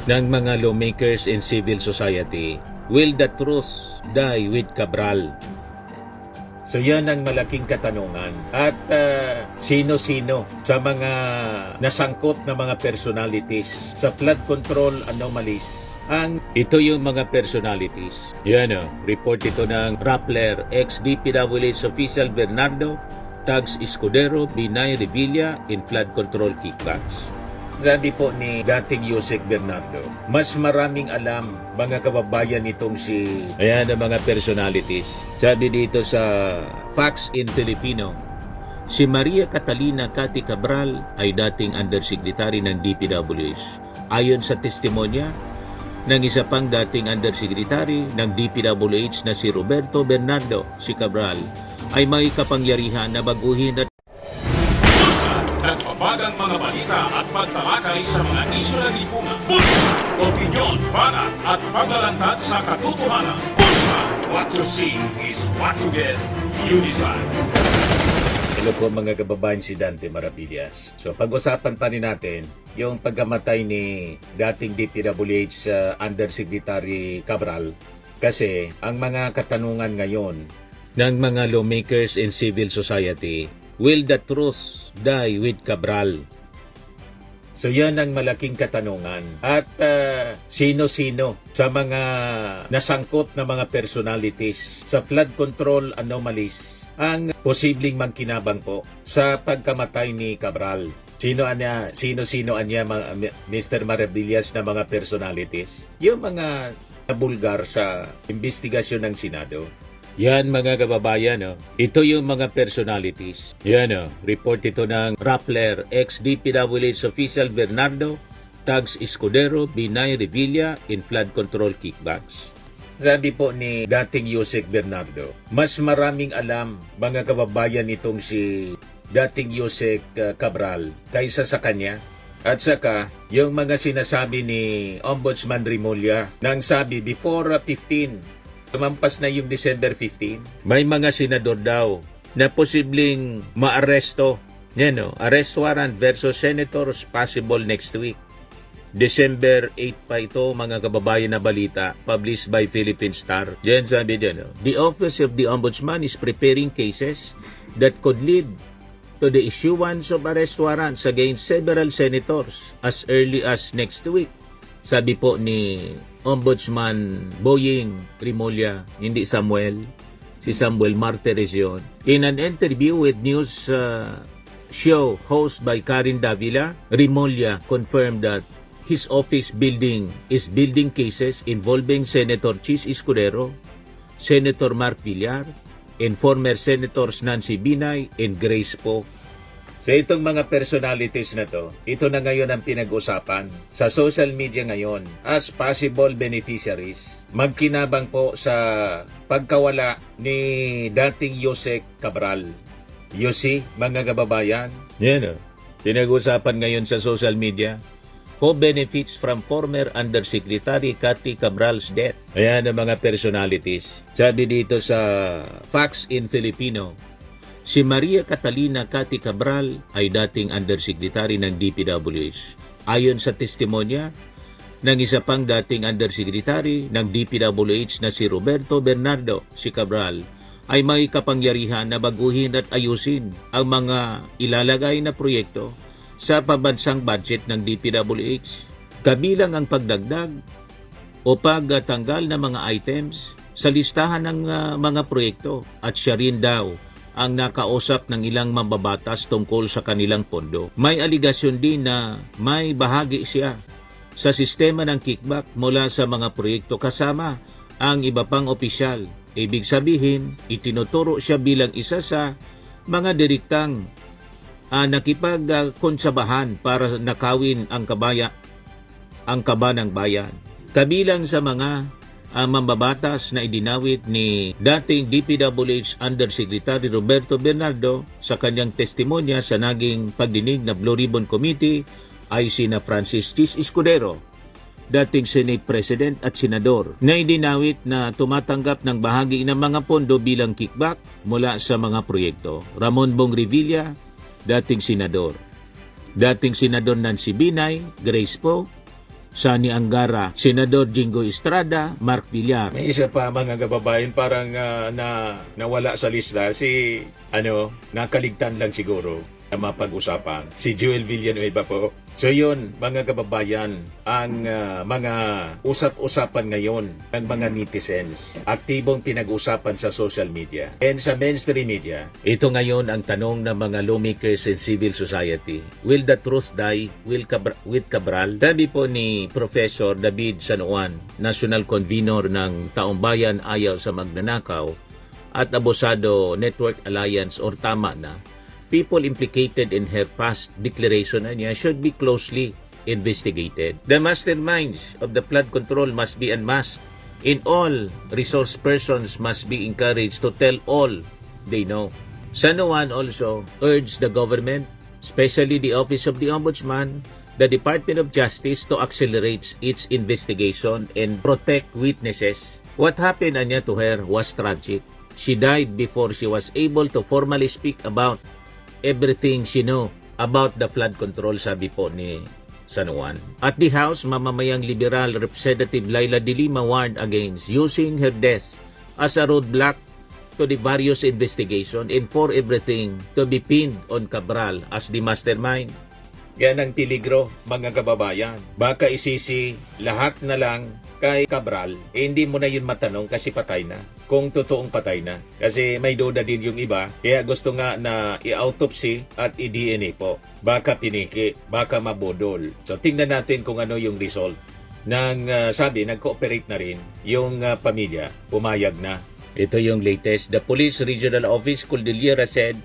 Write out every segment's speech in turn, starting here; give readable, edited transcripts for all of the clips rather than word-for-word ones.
ng mga lawmakers and civil society. Will the truth die with Cabral? So yan ang malaking katanungan. At sino-sino sa mga nasangkot na mga personalities sa flood control anomalies. Ito yung mga personalities. Yan report ito ng Rappler, ex-DPWH official Bernardo, Tags Escudero, Binay Revilla in flood control kickbacks. Sabi po ni dating Yusek Bernardo, mas maraming alam mga kababayan nitong ayan ang mga personalities. Sabi dito sa Facts in Filipino, si Maria Catalina Cathy Cabral ay dating undersecretary ng DPWH. Ayon sa testimonya ng isa pang dating undersecretary ng DPWH na si Roberto Bernardo, si Cabral ay may kapangyarihan na baguhin at nagbabagang mga balita at pagtalakay sa mga isyu ng lipunan. Bulsa! Opinyon, banat at paglalantad sa katotohanan. Bulsa! What you see is what you get. You decide. Hello po mga kababayan, si Dante Maravillas. So pag-usapan pa rin natin yung pagkamatay ni dating DPWH Undersecretary Cabral. Kasi ang mga katanungan ngayon ng mga lawmakers and civil society, will the truth die with Cabral? So yan ang malaking katanungan. At sino-sino sa mga nasangkot na mga personalities sa flood control anomalies ang posibleng mangkinabang po sa pagkamatay ni Cabral. Sino-sino anya Mr. Maravillas na mga personalities? Yung mga nabulgar sa investigasyon ng Senado. Yan mga kababayan, ito yung mga personalities. Yan report ito ng Rappler, ex-DPWH official Bernardo, Tags Escudero, Binay Revilla in flood control kickbacks. Sabi po ni dating Yusek Bernardo, mas maraming alam mga kababayan nitong dating Yusek Cabral kaysa sa kanya. At saka, yung mga sinasabi ni Ombudsman Remulla nang sabi before 15, tumampas na yung December 15, may mga senador daw na posibleng maaresto. Yan arrest warrant versus senators possible next week. December 8 pa ito mga kababayan na balita, published by Philippine Star. Diyan sabi dyan, the Office of the Ombudsman is preparing cases that could lead to the issuance of arrest warrants against several senators as early as next week. Sabi po ni Ombudsman Boying Remulla, hindi Samuel, si Samuel Martires yun. In an interview with news show host by Karen Davila, Remulla confirmed that his office is building cases involving Senator Chis Escudero, Senator Mark Villar, and former Senators Nancy Binay and Grace Poe. So itong mga personalities na to, ito na ngayon ang pinag-usapan sa social media ngayon as possible beneficiaries. Magkinabang po sa pagkawala ni dating Yusek Cabral. You see, mga kababayan, yan pinag-usapan ngayon sa social media. Who benefits from former Undersecretary Cathy Cabral's death? Ayan ang mga personalities. Sabi dito sa Facts in Filipino, si Maria Catalina Cathy Cabral ay dating Undersecretary ng DPWH. Ayon sa testimonya ng isa pang dating Undersecretary ng DPWH na si Roberto Bernardo, si Cabral, ay may kapangyarihan na baguhin at ayusin ang mga ilalagay na proyekto sa pambansang budget ng DPWH, kabilang ang pagdagdag o pagtanggal ng mga items sa listahan ng mga proyekto, at siya rin daw ang nakausap ng ilang mambabatas tungkol sa kanilang pondo. May aligasyon din na may bahagi siya sa sistema ng kickback mula sa mga proyekto kasama ang iba pang opisyal. Ibig sabihin, itinuturo siya bilang isa sa mga direktang nakipagkonsabahan para nakawin ang kaba ng bayan. Kabilang sa mga mambabatas na idinawit ni dating DPWH Undersecretary Roberto Bernardo sa kanyang testimonya sa naging pagdinig na Blue Ribbon Committee ay sina Francis Chis Escudero, dating Senate President at Senador, na idinawit na tumatanggap ng bahagi ng mga pondo bilang kickback mula sa mga proyekto. Ramon Bong Revilla, dating Senador. Dating Senador Nancy Binay, Grace Poe, Sani Angara, Senador Jingo Estrada, Mark Villar. May isa pa mga kababayan parang nawala sa lista si nakaligtan lang siguro na mapag-usapan. Si Joel Villanueva po. So yun, mga kababayan, ang mga usap-usapan ngayon ng mga netizens. Aktibong pinag-usapan sa social media and sa mainstream media. Ito ngayon ang tanong ng mga lawmakers and civil society. Will the truth die with Cabral? Sabi po ni Professor David San Juan, National Convener ng Taong Bayan Ayaw sa Magnanakaw at Abusado Network Alliance or tama na, people implicated in her past declaration na niya should be closely investigated. The masterminds of the flood control must be unmasked. In all, resource persons must be encouraged to tell all they know. San Juan also urged the government, especially the Office of the Ombudsman, the Department of Justice to accelerate its investigation and protect witnesses. What happened anya to her was tragic. She died before she was able to formally speak about everything she know about the flood control, sabi po ni San Juan. At the House, mamamayang liberal Representative Laila De Lima warned against using her death as a roadblock to the various investigation and for everything to be pinned on Cabral as the mastermind. Yan ang peligro, mga kababayan. Baka isisi lahat na lang kay Cabral, hindi mo na yun matanong kasi patay na. Kung totoong patay na. Kasi may duda din yung iba, kaya gusto nga na i-autopsy at i-DNA po. Baka piniki, baka mabudol. So tingnan natin kung ano yung result. Sabi, nag-cooperate na rin yung pamilya, pumayag na. Ito yung latest. The Police Regional Office, Cordillera said,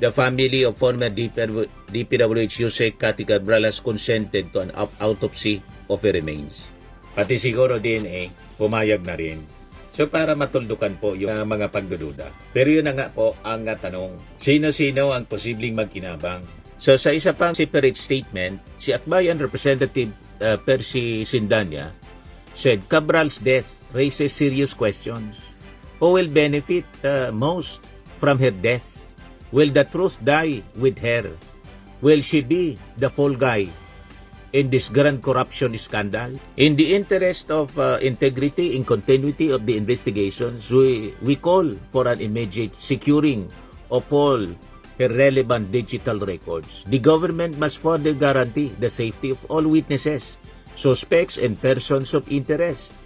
the family of former DPWH Yusek Cathy Cabral has consented to an autopsy of her remains. Pati siguro DNA, pumayag na rin. So para matuldukan po yung mga pagdududa. Pero yun na nga po ang tanong, sino-sino ang posibleng magkinabang? So sa isa pang separate statement, si Akbayan Representative Percy Sindanya said Cabral's death raises serious questions. Who will benefit most from her death? Will the truth die with her? Will she be the fall guy in this grand corruption scandal? In the interest of integrity and continuity of the investigations, we call for an immediate securing of all her relevant digital records. The government must further guarantee the safety of all witnesses, suspects, and persons of interest.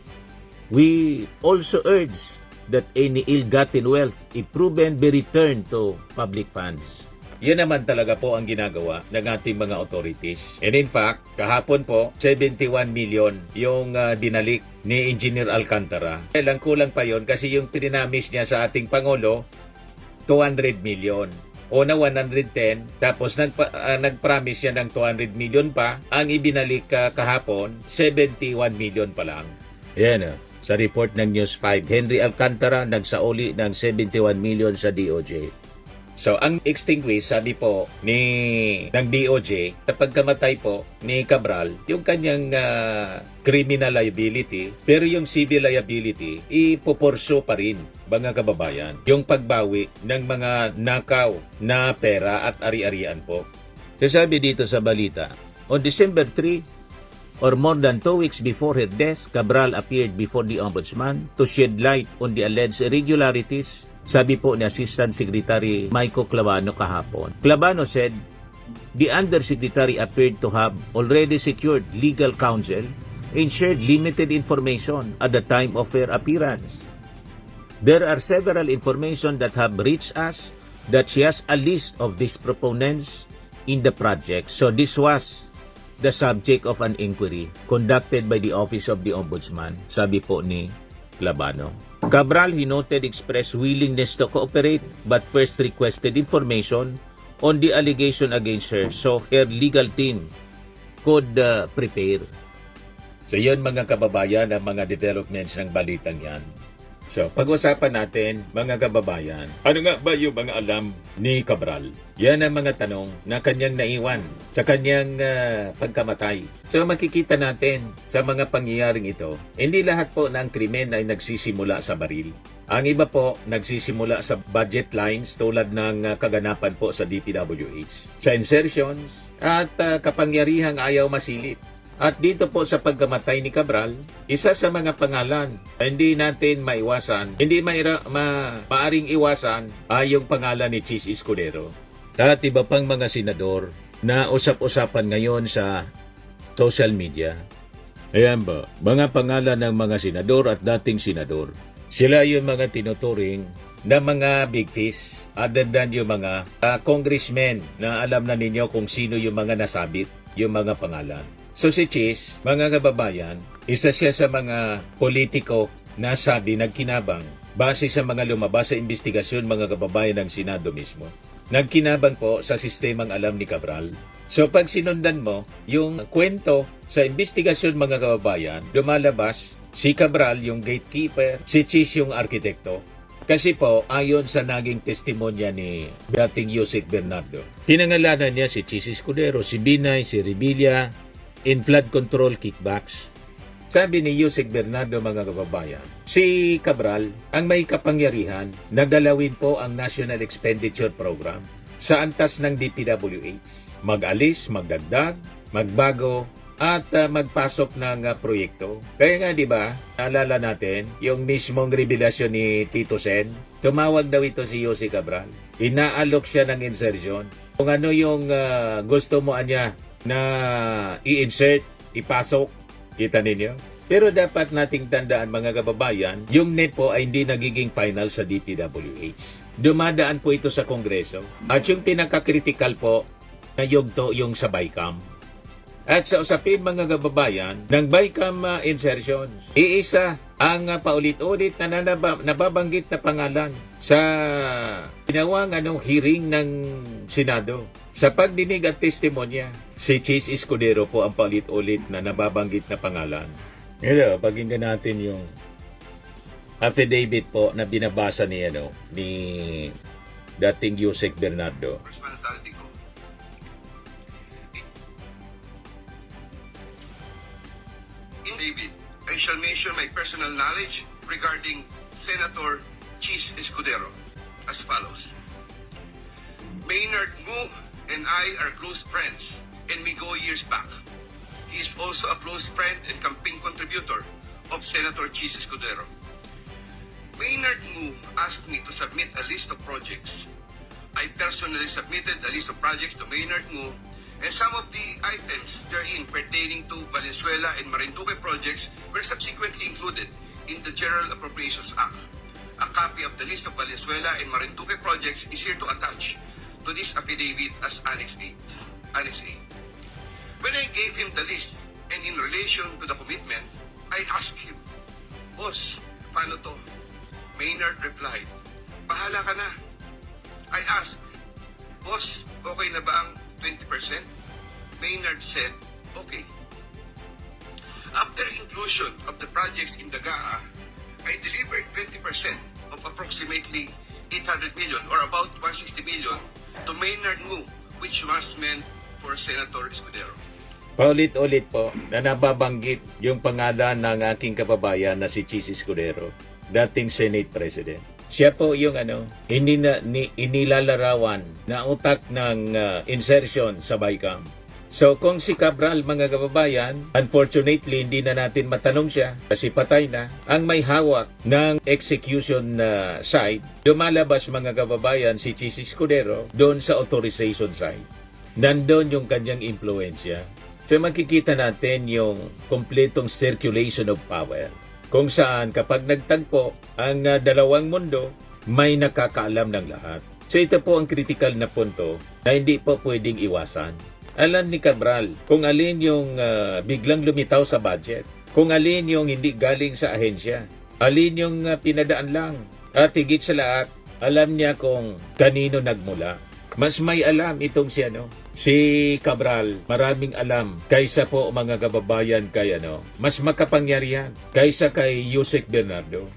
We also urge that any ill-gotten wealth, if proven, be returned to public funds. Yan naman talaga po ang ginagawa ng ating mga authorities. And in fact, kahapon po, 71 million yung dinalik ni Engineer Alcantara. Kailang kulang pa yon kasi yung pininamis niya sa ating Pangulo, 200 million. Una 110, tapos nag-promise siya ng 200 million pa. Ang ibinalik kahapon, 71 million pa lang. Yan sa report ng News 5, Henry Alcantara nagsauli ng 71 million sa DOJ. So, ang extinguish, sabi po ng DOJ, kapag kamatay po ni Cabral, yung kanyang criminal liability, pero yung civil liability, ipoporso pa rin, mga kababayan, yung pagbawi ng mga nakaw na pera at ari-arian po. So, sabi dito sa balita, on December 3, or more than 2 weeks before her death, Cabral appeared before the Ombudsman to shed light on the alleged irregularities, sabi po ni Assistant Secretary Maiko Clavano kahapon. Clavano said, the Undersecretary appeared to have already secured legal counsel and shared limited information at the time of her appearance. There are several information that have reached us that she has a list of these proponents in the project. So this was the subject of an inquiry conducted by the Office of the Ombudsman, sabi po ni Clavano. Cabral, he noted, expressed willingness to cooperate but first requested information on the allegation against her so her legal team could prepare. So yun mga kababayan ang mga developments ng balitang yan. So, pag-usapan natin, mga kababayan, ano nga ba yung mga alam ni Cabral? Yan ang mga tanong na kanyang naiwan sa kanyang pagkamatay. So, makikita natin sa mga pangyayaring ito, hindi lahat po ng krimen ay nagsisimula sa baril. Ang iba po, nagsisimula sa budget lines tulad ng kaganapan po sa DPWH. Sa insertions at kapangyarihang ayaw masilip. At dito po sa pagkamatay ni Cabral, isa sa mga pangalan na hindi natin maiwasan, hindi maaring iwasan ay yung pangalan ni Chis Escudero. At iba pang mga senador na usap-usapan ngayon sa social media. Ayan ba, mga pangalan ng mga senador at dating senador. Sila yung mga tinuturing na mga big fish other than yung mga congressmen na alam na ninyo kung sino yung mga nasabit, yung mga pangalan. So si Chis, mga kababayan, isa siya sa mga politiko na sabi nagkinabang base sa mga lumabas sa investigasyon mga kababayan ng Senado mismo. Nagkinabang po sa sistemang alam ni Cabral. So pag sinundan mo yung kwento sa investigasyon mga kababayan, lumalabas si Cabral yung gatekeeper, si Chis yung arkitekto. Kasi po, ayon sa naging testimonya ni dating Yusek Bernardo, pinangalanan niya si Chis Escudero, si Binay, si Revilla, in flood control kickbacks. Sabi ni Yusek Bernardo mga kababayan, si Cabral ang may kapangyarihan na galawin po ang National Expenditure Program sa antas ng DPWH. Mag-alis, magdagdag, magbago, at magpasok ng proyekto. Kaya nga 'di ba, naalala natin yung mismong revelasyon ni Tito Sen, tumawag daw ito si Jose Cabral. Inaalok siya ng insertion. Kung ano yung gusto mo anya na i-insert, ipasok, kita ninyo. Pero dapat nating tandaan mga kababayan, yung net po ay hindi nagiging final sa DPWH. Dumadaan po ito sa Kongreso. At yung pinaka-critical po na yugto yung sa BICAM. At sa usapin mga kababayan, ng BICAM insertions, iisa ang paulit-ulit na nababanggit na pangalan sa ginawang hearing ng Senado. Sa pagdinig at testimonya, si Chis Escudero po ang paulit-ulit na nababanggit na pangalan. Ito, pakinggan natin yung affidavit po na binabasa ni dating Yusek Bernardo. Responsibility ko. In David, I shall mention my personal knowledge regarding Senator Chis Escudero as follows. Maynard Ngu and I are close friends and we go years back. He is also a close friend and campaign contributor of Senator Chis Escudero. Maynard Ngu asked me to submit a list of projects. I personally submitted a list of projects to Maynard Ngu, and some of the items therein pertaining to Valenzuela and Marinduque projects were subsequently included in the General Appropriations Act. A copy of the list of Valenzuela and Marinduque projects is here to attach to this affidavit as Annex A. Annex A. When I gave him the list and in relation to the commitment, I asked him, Boss, paano to? Maynard replied, bahala ka na. I asked, Boss, okay na ba ang 20%? Maynard said, okay. After inclusion of the projects in the GAA, I delivered 20% of approximately 800 million or about 160 million to Maynard Ngu, which was meant for Senator Escudero. Paulit-ulit po na nababanggit yung pangalan ng aking kababayan na si Chis Escudero, dating Senate President. Siya po yung inilalarawan na utak ng insertion sa BICAM. So kung si Cabral mga kababayan, unfortunately hindi na natin matanong siya kasi patay na, ang may hawak ng execution side, lumalabas mga kababayan si Chis Escudero doon sa authorization side. Nandun yung kanyang impluensya. So makikita natin yung kompletong circulation of power. Kung saan kapag nagtagpo ang dalawang mundo, may nakakaalam ng lahat. So ito po ang critical na punto na hindi po pwedeng iwasan. Alam ni Cabral kung alin yung biglang lumitaw sa budget, kung alin yung hindi galing sa ahensya, alin yung pinadaan lang. At higit sa lahat, alam niya kung kanino nagmula. Mas may alam itong si Cabral, maraming alam kaysa po mga kababayan kay mas makapangyarihan kaysa kay Yusek Bernardo.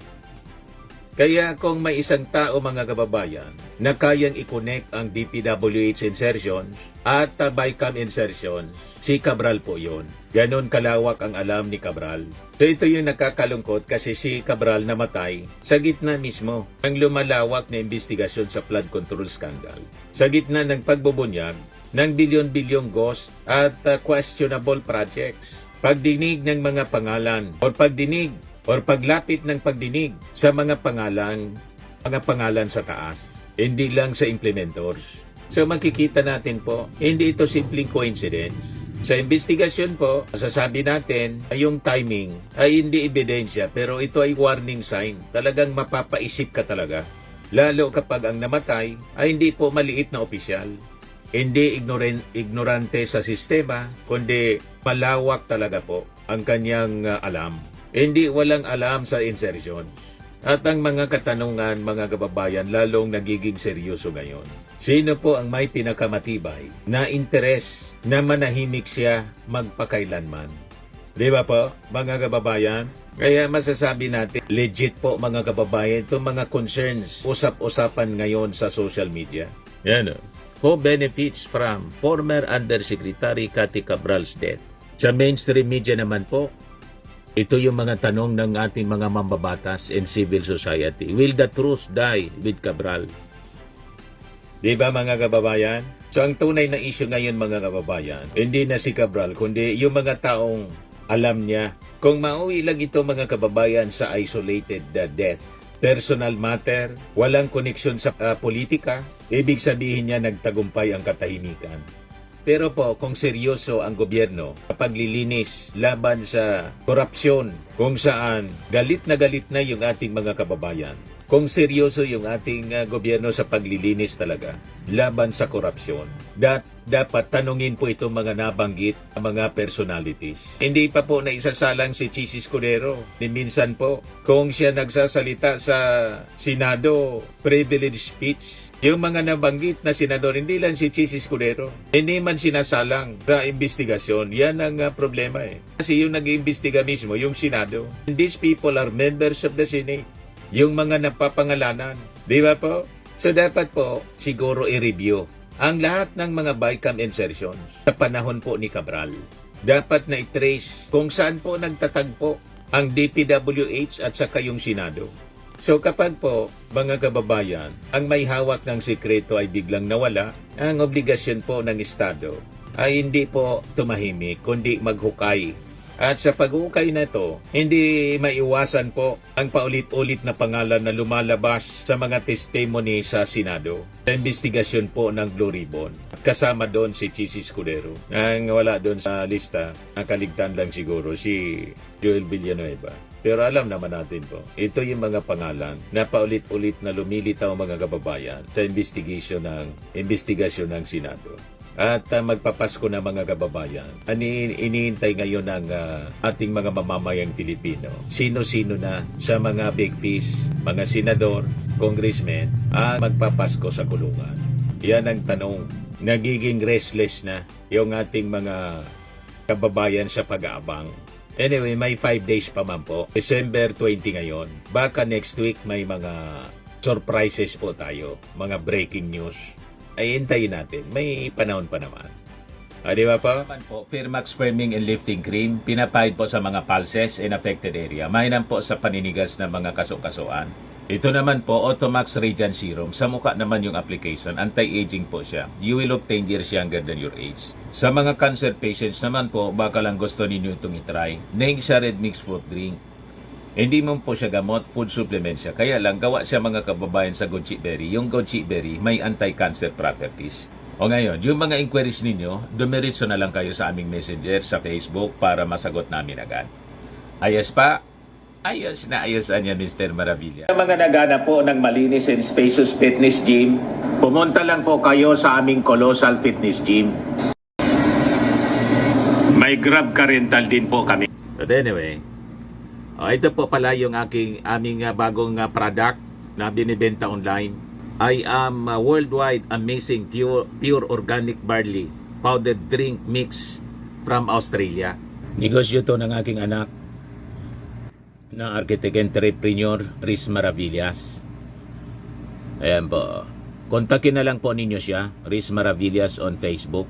Kaya kung may isang tao mga kababayan na kayang i-connect ang DPWH insertions at BICAM insertions, si Cabral po yun. Ganon kalawak ang alam ni Cabral. So ito yung nakakalungkot kasi si Cabral namatay sa gitna mismo ng lumalawak na investigasyon sa flood control scandal. Sa gitna ng pagbubunyag ng bilyon-bilyong ghost at questionable projects. pagdinig ng mga pangalan or pagdinig or paglapit ng pagdinig sa mga pangalan sa taas, hindi lang sa implementors. So makikita natin po, hindi ito simpleng coincidence. Sa investigasyon po, masasabi natin ay yung timing ay hindi ebidensya pero ito ay warning sign. Talagang mapapaisip ka talaga. Lalo kapag ang namatay ay hindi po maliit na opisyal. Hindi ignorante sa sistema, kundi malawak talaga po ang kanyang alam. Hindi walang alam sa insertion. At ang mga katanungan, mga kababayan, lalong nagiging seryoso ngayon. Sino po ang may pinakamatibay na interes na manahimik siya magpakailanman? Di ba po, mga kababayan? Kaya masasabi natin, legit po mga kababayan, itong mga concerns, usap-usapan ngayon sa social media. Yan o. Who benefits from former Undersecretary Cathy Cabral's death? Sa mainstream media naman po, Ito yung mga tanong ng ating mga mambabatas and civil society. Will the truth die with Cabral? di ba mga kababayan? So ang tunay na issue ngayon mga kababayan, hindi na si Cabral, kundi yung mga taong alam niya. Kung mauwi lang ito mga kababayan sa isolated death, personal matter, walang koneksyon sa politika, ibig sabihin niya nagtagumpay ang katahimikan. Pero po, kung seryoso ang gobyerno sa paglilinis laban sa korupsyon, kung saan galit na yung ating mga kababayan, kung seryoso yung ating gobyerno sa paglilinis talaga laban sa korupsyon, dapat tanungin po itong mga nabanggit ang mga personalities. Hindi pa po naisasalang si Chis Escudero. Minsan po, kung siya nagsasalita sa Senado, privilege speech, yung mga nabanggit na senador, hindi lang si Chis Escudero, hindi man sinasalang sa investigasyon. Yan ang problema eh. Kasi yung nag-iimbestiga mismo, yung Senado. And these people are members of the Senate. Yung mga napapangalanan. Di ba po? So dapat po siguro i-review ang lahat ng mga bycam insertions sa panahon po ni Cabral. Dapat na i-trace kung saan po nagtatagpo ang DPWH at saka yung Senado. So kapag po, mga kababayan, ang may hawak ng sikreto ay biglang nawala, ang obligasyon po ng Estado ay hindi po tumahimik, kundi maghukay. At sa paghukay na ito, hindi maiwasan po ang paulit-ulit na pangalan na lumalabas sa mga testimony sa Senado. Sa investigasyon po ng Blue Ribbon. Kasama doon si Chis Escudero. Ang wala doon sa lista, ang kaligtan lang siguro si Joel Villanueva. Pero alam naman natin po, ito yung mga pangalan na paulit-ulit na lumilitaw mga kababayan sa investigasyon ng Senado. At magpapasko na mga kababayan, iniintay ngayon ng ating mga mamamayang Pilipino. Sino-sino na sa mga big fish, mga senador, congressmen, ang magpapasko sa kulungan. Yan ang tanong. Nagiging restless na yung ating mga kababayan sa pag-aabang. Anyway, may 5 days pa man po. December 20 ngayon. Baka next week may mga surprises po tayo. Mga breaking news. Ay hintayin natin. May panahon pa naman. Di ba po? Firmax Firming and Lifting Cream, pinapahid po sa mga pulses in affected area. Mainam po sa paninigas ng mga kaso-kasuan. Ito naman po, Automax Radiant Serum. Sa mukha naman yung application, anti-aging po siya. You will look 10 years younger than your age. Sa mga cancer patients naman po, baka lang gusto ninyo itong itry. Neng siya red mixed fruit drink. Hindi mo po siya gamot, food supplement siya. Kaya lang, gawa siya mga kababayan sa goji berry. Yung goji berry, may anti-cancer properties. O ngayon, yung mga inquiries ninyo, dumiritso na lang kayo sa aming messenger sa Facebook para masagot namin agad. Ayos pa? Ayos na ayos niya, Mr. Maravilla. Sa mga nagana po ng malinis and spacious fitness gym, pumunta lang po kayo sa aming Colossal Fitness Gym. May Grab car rental din po kami. But anyway, ito po pala yung aming bagong product na binibenta online. I am worldwide amazing pure organic barley powdered drink mix from Australia. Negosyo to ng aking anak na architect entrepreneur Riz Maravillas. Ayan po. Kontakin na lang po ninyo siya, Riz Maravillas on Facebook.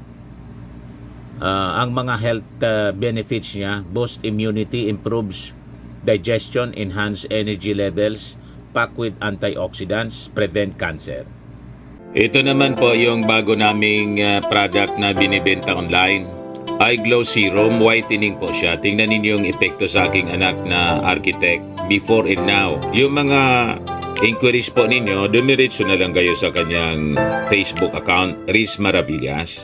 Ang mga health benefits niya, boost immunity, improves digestion, enhance energy levels, packed with antioxidants, prevent cancer. Ito naman po yung bago naming product na binibenta online. Eye Glow Serum, whitening po siya. Tingnan ninyo yung epekto sa aking anak na architect before and now. Yung mga inquiries po ninyo, dumiretso na lang kayo sa kanyang Facebook account, Riz Maravillas.